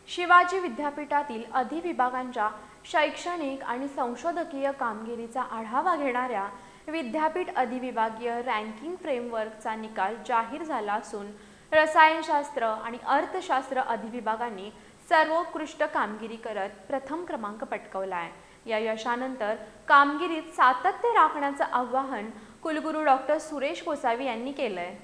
शिवाजी विद्यापीठातील अधिविभागांच्या शैक्षणिक आणि संशोधकीय कामगिरीचा आढावा घेणाऱ्या विद्यापीठ अधिविभागीय रँकिंग फ्रेमवर्कचा निकाल जाहीर झाला असून रसायनशास्त्र आणि अर्थशास्त्र अधिविभागांनी सर्वोत्कृष्ट कामगिरी करत प्रथम क्रमांक पटकावला आहे। या यशानंतर कामगिरीत सातत्य राखण्याचं आवाहन कुलगुरू डॉक्टर सुरेश गोसावी यांनी केलंय।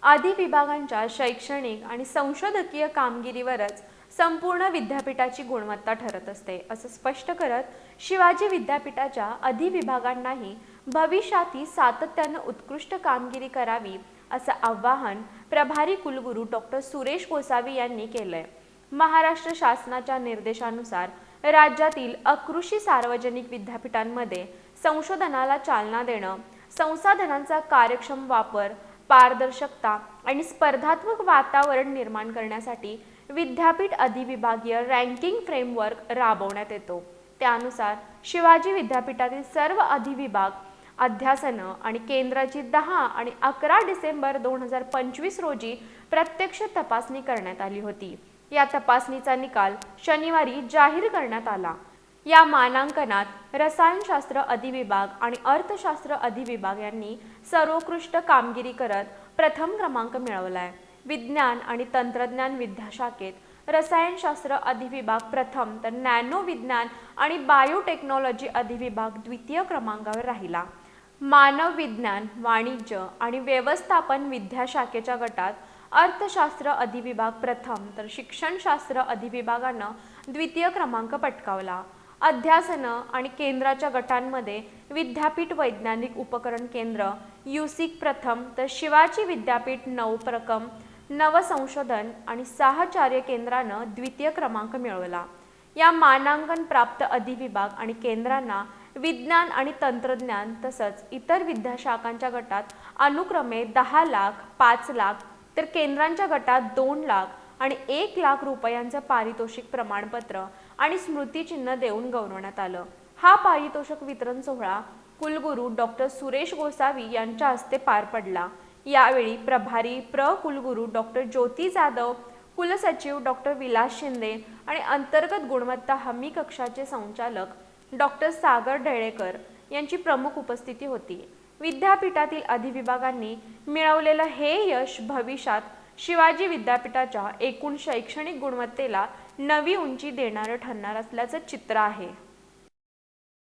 अधिविभागांच्या शैक्षणिक आणि संशोधकीय कामगिरीवरच संपूर्ण विद्यापीठाची गुणवत्ता ठरत असते असं स्पष्ट करत शिवाजी विद्यापीठाच्या अधिविभागांनाही भविष्यातही सातत्याने उत्कृष्ट कामगिरी करावी असं आवाहन प्रभारी कुलगुरू डॉक्टर सुरेश गोसावी यांनी केलंय। महाराष्ट्र शासनाच्या निर्देशानुसार राज्यातील अकृषी सार्वजनिक विद्यापीठांमध्ये संशोधनाला चालना देणं, संसाधनांचा कार्यक्षम वापर, पारदर्शकता आणि स्पर्धात्मक वातावरण निर्माण करण्यासाठी विद्यापीठ अधिविभागीय रँकिंग फ्रेमवर्क राबवण्यात येतो। त्यानुसार शिवाजी विद्यापीठातील सर्व अधिविभाग अध्यासनं आणि केंद्राची 10 आणि 11 डिसेंबर 2025 रोजी प्रत्यक्ष तपासणी करण्यात आली होती। या तपासणीचा निकाल शनिवारी जाहीर करण्यात आला। या मानांकनात रसायनशास्त्र अधिविभाग आणि अर्थशास्त्र अधिविभाग यांनी सर्वोत्कृष्ट कामगिरी करत प्रथम क्रमांक मिळवलाय। विज्ञान आणि तंत्रज्ञान विद्याशाखेत रसायनशास्त्र अधिविभाग प्रथम तर नॅनो विज्ञान आणि बायोटेक्नॉलॉजी अधिविभाग द्वितीय क्रमांकावर राहिला। मानव विज्ञान, वाणिज्य आणि व्यवस्थापन विद्याशाखेच्या गटात अर्थशास्त्र अधिविभाग प्रथम तर शिक्षणशास्त्र अधिविभागानं द्वितीय क्रमांक पटकावला। अध्यासनं आणि केंद्राच्या गटांमध्ये विद्यापीठ वैज्ञानिक उपकरण केंद्र युसिक प्रथम तर शिवाजी विद्यापीठ नवप्रकम, नवसंशोधन आणि साहचर्य केंद्रानं द्वितीय क्रमांक मिळवला। या मानांकन प्राप्त अधिविभाग आणि केंद्रांना विज्ञान आणि तंत्रज्ञान तसंच इतर विद्याशाखांच्या गटात अनुक्रमे 10 लाख, 5 लाख तर केंद्रांच्या गटात 2 लाख आणि 1 लाख रुपयांचं पारितोषिक प्रमाणपत्र आणि स्मृतिचिन्ह देऊन गौरवण्यात आलं। हा पारितोषिक वितरण सोहळा कुलगुरू डॉक्टर सुरेश गोसावी यांच्या हस्ते पार पडला। यावेळी प्रभारी कुलगुरू डॉक्टर ज्योती जाधव, कुलसचिव डॉक्टर विलास शिंदे आणि अंतर्गत गुणवत्ता हमी कक्षाचे संचालक डॉक्टर सागर ढेळेकर यांची प्रमुख उपस्थिती होती। विद्यापीठातील अधिविभागांनी मिळवलेलं हे यश भविष्यात शिवाजी विद्यापीठाच्या एकूण शैक्षणिक गुणवत्तेला नवी उंची देणारं ठरणार असल्याचं चित्र आहे।